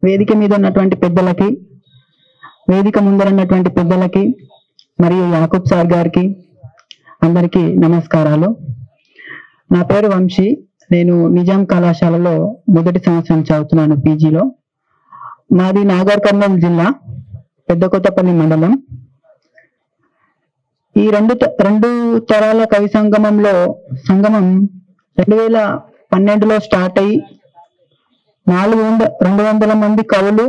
వేదిక మీద ఉన్నటువంటి పెద్దలకి, వేదిక ముందర ఉన్నటువంటి పెద్దలకి మరియు యాకూబ్ సార్ గారికి అందరికీ నమస్కారాలు. నా పేరు వంశీ. నేను నిజాం కళాశాలలో మొదటి సంవత్సరం చదువుతున్నాను, పీజీలో. మాది నాగర్ కర్నూలు జిల్లా, పెద్దకొత్తపల్లి మండలం. ఈ రెండు తరాల కవి సంగమం 2012లో స్టార్ట్ అయ్యి 200 మంది కవులు,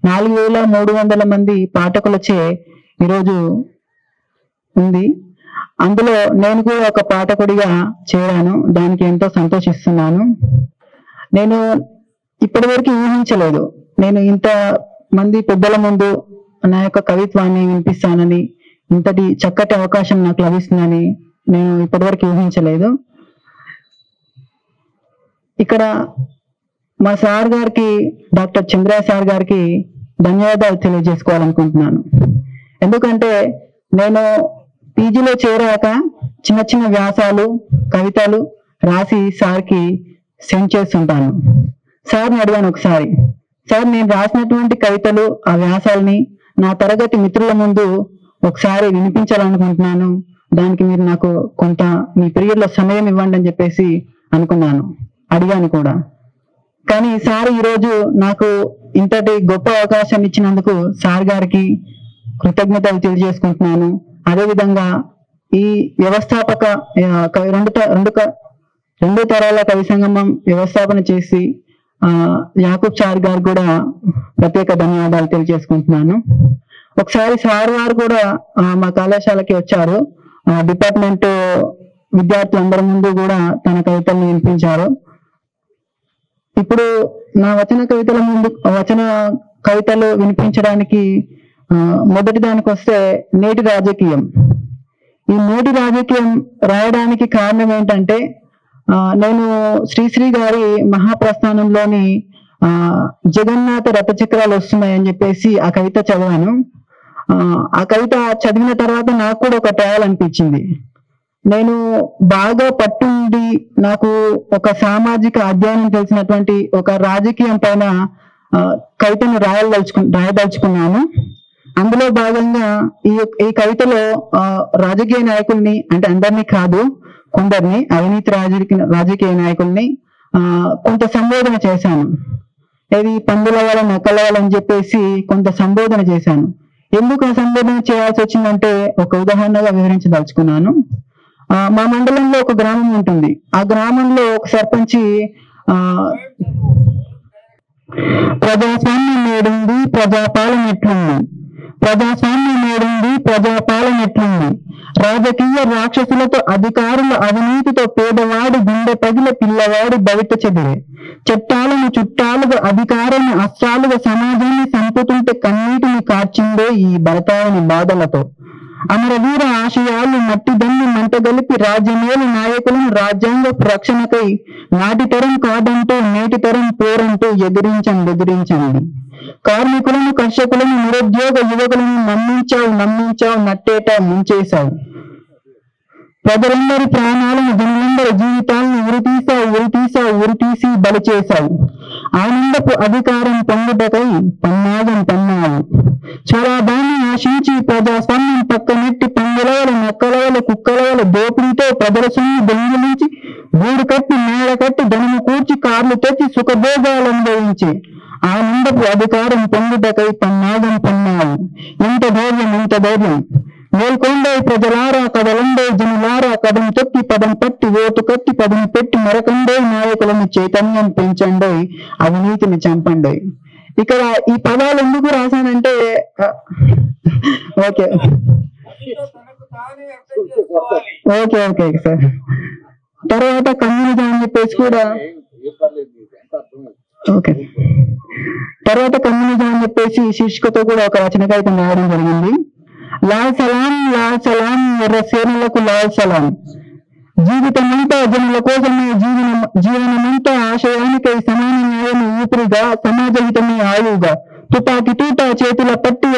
4300 మంది పాఠకులచే ఈరోజు ఉంది. అందులో నేను కూడా ఒక పాఠకుడిగా చేరాను. దానికి ఎంతో సంతోషిస్తున్నాను. నేను ఇప్పటివరకు ఊహించలేదు నేను ఇంత మంది పెద్దల ముందు నా యొక్క కవిత్వాన్ని వినిపిస్తానని, ఇంతటి చక్కటి అవకాశం నాకు లభిస్తుందని నేను ఇప్పటివరకు ఊహించలేదు. ఇక్కడ మా సార్ గారికి, డాక్టర్ చంద్రయ్య సార్ గారికి ధన్యవాదాలు తెలియజేసుకోవాలనుకుంటున్నాను. ఎందుకంటే నేను పీజీలో చేరాక చిన్న చిన్న వ్యాసాలు, కవితలు రాసి సార్కి సెండ్ చేస్తుంటాను. సార్ని అడిగాను ఒకసారి, సార్ నేను రాసినటువంటి కవితలు, ఆ వ్యాసాలని నా తరగతి మిత్రుల ముందు ఒకసారి వినిపించాలనుకుంటున్నాను. దానికి మీరు నాకు కొంత మీ పీరియడ్లో సమయం ఇవ్వండి అని చెప్పేసి అనుకున్నాను, అడిగాను కూడా. కానీ సార్ ఈరోజు నాకు ఇంతటి గొప్ప అవకాశం ఇచ్చినందుకు సార్ గారికి కృతజ్ఞతలు తెలియజేసుకుంటున్నాను. అదేవిధంగా ఈ వ్యవస్థాపక రెండు తరాల కవి సంగమం వ్యవస్థాపన చేసి యాకూబ్ సార్ గారు కూడా ప్రత్యేక ధన్యవాదాలు తెలియజేసుకుంటున్నాను. ఒకసారి సార్ వారు కూడా మా కళాశాలకి వచ్చారు. డిపార్ట్మెంట్ విద్యార్థులందరి ముందు కూడా తన కవితలను వినిపించారు. ఇప్పుడు నా వచన కవితలు వినిపించడానికి మొదటి దానికి వస్తే నేటి రాజకీయం. ఈ నేటి రాజకీయం రాయడానికి కారణం ఏంటంటే, నేను శ్రీశ్రీ గారి మహాప్రస్థానంలోని జగన్నాథ రథచక్రాలు వస్తున్నాయని చెప్పేసి ఆ కవిత చదివాను. ఆ కవిత చదివిన తర్వాత నాకు కూడా ఒకటి రాయాలనిపించింది. నేను బాగా పట్టుండి నాకు ఒక సామాజిక అధ్యయనం తెలిసినటువంటి ఒక రాజకీయం పైన కవితను రాయదలుచుకున్నాను. అందులో భాగంగా ఈ కవితలో రాజకీయ నాయకుల్ని, అంటే అందరినీ కాదు, కొందరిని, అవినీతి రాజకీయ నాయకుల్ని కొంత సంబోధన చేశాను. ఇది పందులవాళ్ళ నక్కలవాళ్ళని చెప్పేసి కొంత సంబోధన చేశాను. ఎందుకు ఆ సంబోధన చేయాల్సి వచ్చిందంటే ఒక ఉదాహరణగా వివరించదలుచుకున్నాను. మా మండలంలో ఒక గ్రామం ఉంటుంది. ఆ గ్రామంలో ఒక సర్పంచి ప్రజాస్వామ్యం ఏడుంది, ప్రజాపాలన ఎట్లుంది, ప్రజాస్వామ్యం ఏడుంది, ప్రజాపాలన ఎట్లుంది, రాజకీయ రాక్షసులతో, అధికారుల అవినీతితో పేదవాడి గుండె పగిల పిల్లవాడి బయట చెదిరే, చట్టాలను చుట్టాలుగా, అధికారాన్ని అస్త్రాలుగా సమాజాన్ని చంపుతుంటే కన్నీటిని కార్చిందే ఈ బలతాయని బాధలతో, అమరవీర ఆశయాలు మట్టి దన్ని మంటగలిపి రాజ్యమేలు నాయకులను రాజ్యాంగ రక్షణకై నాటి తరం కాదంటూ నేటి తరం పోరంటూ బెదిరించండి. కార్మికులను, కర్షకులను, నిరుద్యోగ యువకులను నమ్మించావు నట్టేట ముంచేశావు. ప్రజలందరి ప్రాణాలను, జనులందరి జీవితాలను ఉరితీసి బలి చేశావు. ఆనందపు అధికారం పొందుటకై పన్నాగం పన్నావు. స్వలాభాన్ని ఆశించి ప్రజాస్వామ్యం పక్కనెట్టి పందులవల, నక్కలవల, కుక్కలవల దోపిడితో ప్రజల సొమ్ము దొంగిలించి గూడు కట్టి, మేడ కట్టి, ధనము కూర్చి, కార్లు తెచ్చి సుఖభోగాలు అనుభవించి ఆనందపు అధికారం పొందుటకై పన్నాగం పన్నావు. ఎంత ధైర్యం! మేల్కొండే ప్రజలారా, కదలండే జనులారా, కదం తొక్కి పదం పట్టి, ఓటు కట్టి పదం పెట్టి మరకండే నాయకులను చైతన్యం పెంచండి, అవినీతిని చంపండి. ఇక్కడ ఈ పదాలు ఎందుకు రాశానంటే, ఓకే సార్. తర్వాత కమ్యూనిజం అని చెప్పేసి కూడా, తర్వాత కమ్యూనిజం అని చెప్పేసి శీర్షికతో కూడా ఒక రచన కాగితం రాయడం జరిగింది. లాల్ సలాం ఎర్ర సేనలకు లాల్ సలాం. జీవితమంతా జనుల కోసమే, జీవనమంతా ఆశయానికై, సమాన న్యాయం ఊపిరిగా, సమాజ హితమే ఆయువుగా, తుపాకి తూట చేతుల పట్టి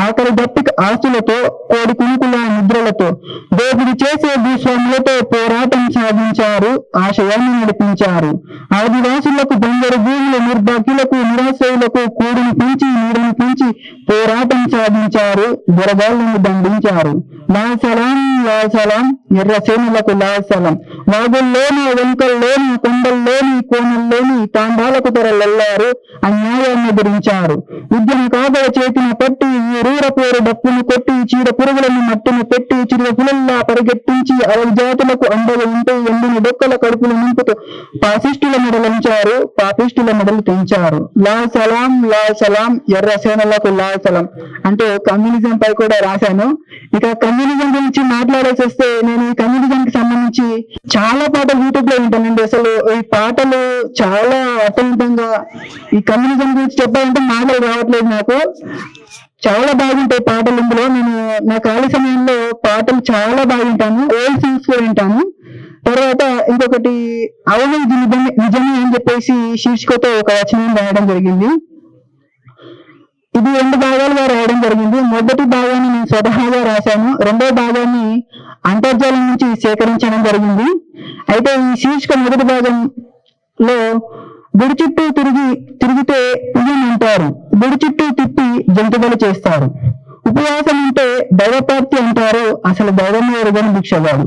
ఆకలి దప్పి ఆస్తులతో కోడి కునుకుల నిద్రలతో దోపిడి చేసే భూస్వాములతో పోరాటం సాగించారు, ఆశయాన్ని నడిపించారు. ఆదివాసులకు బంగారు భూములు, నిర్భాగ్యులకు నిరాశ్రయులకు కూడిని పెంచి నీడని పెంచి పోరాటం సాగించారు, దొరగాళ్లను దండించారు. లాల్ సలాం లాల్ సలాం, ఎర్ర సేనులకు లాల్ సలాం. వాగుల్లోని వెంకల్లోని కొండల్లోని కోనల్లోని తాండాలకు తెరలెల్లారు, అన్యాయాన్ని ఎదిరించారు. ఉద్యమ కాగల చేతిని పట్టి ఈ రూర పోరు డప్పును కొట్టి చీడ పురుగులను మట్టిని పెట్టి చిరువ పులల్లా పరిగెట్టించి అరవై జాతులకు అండగా ఉంటూ ఎండిన డొక్కల కడుపులు నింపుతూ పాపిస్టుల మెడలుంచారు, పాపిస్టుల మెడలు తెంచారు. లాల్ సలాం ఎర్ర సేనలకు లాల్ సలాం అంటే కమ్యూనిజం పై కూడా రాశాను. ఇక కమ్యూనిజం గురించి మాట్లాడేసి వస్తే నేను ఈ కమ్యూనిజం కి సంబంధించి చాలా పాటలు యూట్యూబ్ లో వింటానండి. అసలు ఈ పాటలు చాలా అత్యంతంగా ఈ కమ్యూనిజం గురించి చెప్పాలంటే మాటలు రావట్లేదు నాకు. చాలా బాగుంటాయి పాటలు ఇందులో. నేను నా ఖాళీ సమయంలో పాటలు చాలా బాగుంటాను, ఓల్డ్ సాంగ్స్ కూడా వింటాను. తర్వాత ఇంకొకటి అవును ఇది నిజమే అని చెప్పేసి శీర్షికతో ఒక వచనం రాయడం జరిగింది. ఇది 2 భాగాలుగా రాయడం జరిగింది. మొదటి భాగాన్ని నేను స్వతహాగా రాశాను, రెండో భాగాన్ని అంతర్జాలం నుంచి సేకరించడం జరిగింది. అయితే ఈ శీర్షిక మొదటి భాగంలో గుడి చుట్టూ తిరిగితే పుణ్యం అంటారు, గుడి చుట్టూ తిప్పి జంతువులు చేస్తారు. ఉపవాసం ఉంటే దైవప్రాప్తి అంటారు, అసలు దైవమే ఎరుగని భిక్షగాడు.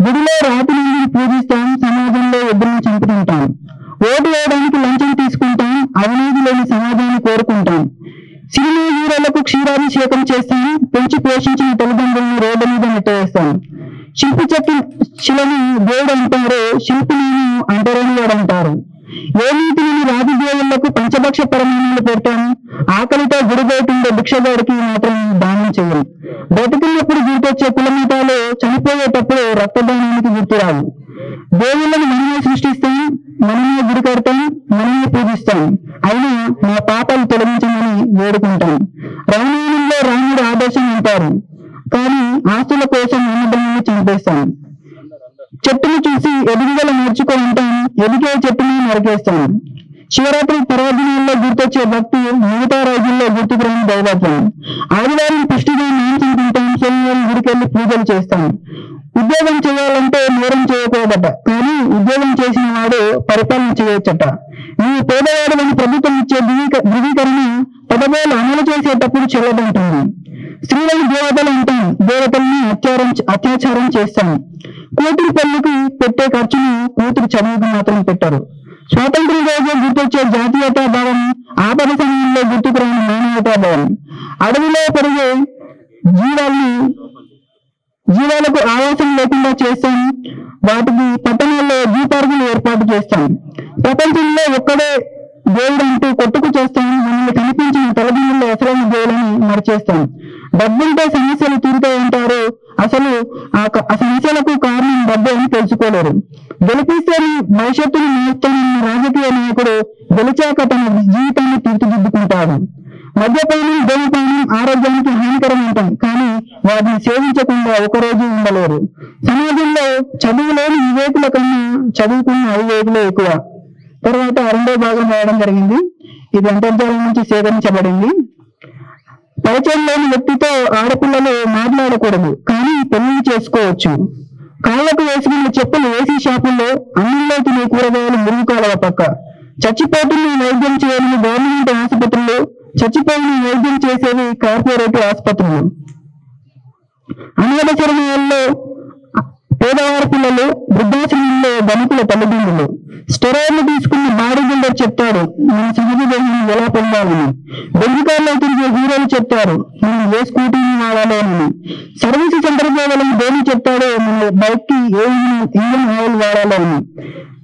గుడిలో రాతి నుండి పూజిస్తాం, సమాజంలో ఎద్దులను చంపుతుంటాం. ఓటు వేయడానికి లంచం తీసుకుంటాం, అవినీతి లేని సమాజాన్ని కోరుకుంటాం. సినిమా హీరోలకు క్షీరాభిషేకం చేస్తాం, పెంచి పోషించిన తల్లిదండ్రులను రోడ్డు మీద నెట్టవేస్తాం. శిల్పి చెక్కి శిలను దేవుడు అంటారు, శిల్పిని అంటరాని వాడు అంటారు. ఏ నీతిని రాజదేవులకు పంచభక్ష పరమాణాలు పెడతాం, ఆకలితో గుడిబోతుండే భిక్షగాడికి మాత్రం దానం చేయం. బ్రతుకున్నప్పుడు గుర్తొచ్చే కులమతాలు చనిపోయేటప్పుడు రక్తదానానికి గుర్తురావు. దేవుళ్ళను మనమే సృష్టిస్తాం, మనమే గుడి కడతాం, మనమే పూజిస్తాం. అయినా మా పాపాలు తొలగించమని వేడుకుంటాం. రామాయణంలో రాముడు ఆదర్శం అంటారు, కానీ ఆస్తుల కోసం అన్నదమ్ములను చంపేస్తాం. చెట్టును చూసి ఎదుగుదల నేర్చుకో అంటాం, ఎదిగే చెట్టుని నరికేస్తాం. శివరాత్రి పర్వదినాల్లో గుర్తొచ్చే భక్తి మిగతా రోజుల్లో గుర్తుకు రాని దైవత్వం. ఆదివారం పుష్టిగా మాంసం తింటాం, సోమవారం గుడికెళ్ళి పూజలు చేస్తాం. ఉద్యోగం చేయాలంటే నేరం చేయకూడదట, కానీ ఉద్యోగం చేసిన వాడు పరిపాలన చేయొచ్చట. ఈ పేదవాడులని ప్రభుత్వం ఇచ్చే ధృవీకరణ పదవేలు అమలు చేసేటప్పుడు చెల్లదంటుంది. స్త్రీలను దేవతలు అంటాం, దేవతల్ని అత్యాచారం చేస్తాం. కూతురు పెళ్లికి పెట్టే ఖర్చును కూతురు చదువుకు మాత్రం పెట్టరు. స్వాతంత్ర్య రోజు గుర్తొచ్చే జాతీయతా భావం, ఆపద సమయంలో గుర్తుకు రాని మానవతా భావం. అడవిలో పెరిగే జీవాలకు ఆవాసం లేకుండా చేస్తాం, వాటికి పట్టణాల్లో జీపార్కులు ఏర్పాటు చేస్తాం. ప్రపంచంలో ఒక్కడే దేవుడు అంటూ కొట్టుకు చేస్తాం, మనల్ని కనిపించిన తలదిన్నుల్లో అసలైన దేవులని మరిచేస్తాం. డబ్బుంటే సమస్యలు తీరుతాయంటారు, అసలు ఆ సమస్యలకు కారణం డబ్బు అని తెలుసుకోలేరు. గెలిపిస్తే భవిష్యత్తును నేర్చుకున్న రాజకీయ నాయకుడు గెలిచాక తన జీవితాన్ని తీర్చిదిద్దుకుంటాడు. మద్యపానం, ధూమపానం ఆరోగ్యానికి హానికరం అంటాం, కానీ వాటిని సేవించకుండా ఒకరోజు ఉండలేరు. సమాజంలో చదువులేని వివేకుల కన్నా చదువుకున్న అవివేకులే ఎక్కువ. తర్వాత రెండో భాగం రాయడం జరిగింది. ఇది అంతర్జాలం నుంచి సేకరించబడింది. పరిచయం లేని వ్యక్తితో ఆడపిల్లలు మాట్లాడకూడదు, కానీ పెళ్లి చేసుకోవచ్చు. కాళ్లకు వేసుకున్న చెప్పులు ఏసీ షాపుల్లో, అన్నంలో తినే కూరగాయలు మురుగు కాలువ పక్క. చచ్చిపోతున్న వైద్యం చేయని గవర్నమెంట్ ఆసుపత్రులు, చచ్చిపోయిన వైద్యం చేసేవి కార్పొరేట్ ఆసుపత్రులు. అనాథ శరణాలయాల్లో పేదవారి పిల్లలు, వృద్ధాశ్రమంలో ధనికుల తల్లిదండ్రులు. స్టెరాయిడ్లు తీసుకున్న బాడీ బిల్డర్ చెప్తాడు మన సహజ దేహాన్ని ఎలా పొందాలని. బెంజికాల్లో తిరిగే హీరోలు చెప్తారు మనం ఏ స్కూటీని వాడాలని. సర్వీస్ సెంటర్ పోవాలని ధోని చెప్తాడు మన బైక్ కి ఏ ఇంజన్ ఆయిల్ వాడాలని.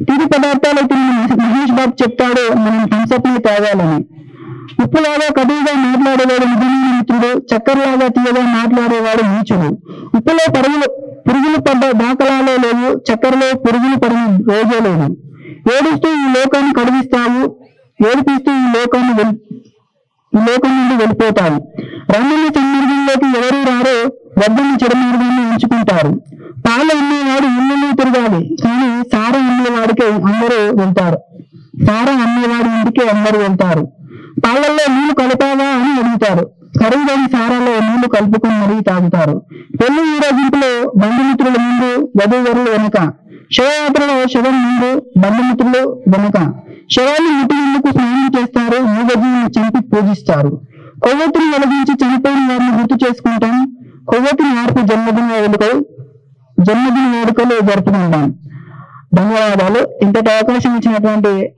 తిరి పదార్థాలు తిరిగి మహేష్ బాబు చెప్తాడు మనం థమ్సప్ని తాగాలని. ఉప్పులాగా కటువుగా మాట్లాడేవాడు నిజమైన మిత్రుడు, చక్కెరలాగా తీయగా మాట్లాడేవాడు నీచుడు. ఉప్పులో పురుగులు పడ్డ దాఖలాలే లేవు, చక్కెరలో పురుగులు పడిన రోజే లేదు. ఏడుస్తూ ఈ లోకాన్ని కడిగిస్తావు, ఏడిపిస్తూ ఈ లోకం నుండి వెళ్ళిపోతావు. రమ్మని సన్మార్గంలోకి ఎవరు రారో వద్దని చెడుమార్గాన్ని ఎంచుకుంటారు. పాలు అమ్మేవాడు ఇల్లు తిరగాలి, కానీ సారా అమ్మేవాడికి అందరూ వెళ్తారు. సారా అమ్మేవాడి ఇంటికి అందరూ వెళ్తారు. పాలల్లో నీళ్లు కలిపావా అని అడుగుతారు. ఖరీదైన సారాలో నీళ్లు కలుపుకొని మరీ తాగుతారు. పెళ్లి ఊరేగింపులో బంధుమిత్రుల ముందు, వధూవరులు వెనుక. శవయాత్రలో శవం ముందు, బంధుమిత్రులు వెనుక. శవాన్ని ముట్టినందుకు స్నానం చేస్తారు. మూగజీవిని చంపి పూజిస్తారు. కొవ్వొత్తిని వెలిగించి చనిపోయిన వారిని గుర్తు చేసుకుంటాం. కొవ్వొత్తిని ఆర్పి జన్మదిన వేడుకలు జరుపుకుంటాం. ధన్యవాదాలు. ఇంతటి అవకాశం ఇచ్చినటువంటి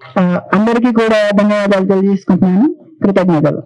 అందరికీ కూడా ధన్యవాదాలు తెలియజేసుకుంటున్నాను. కృతజ్ఞతలు.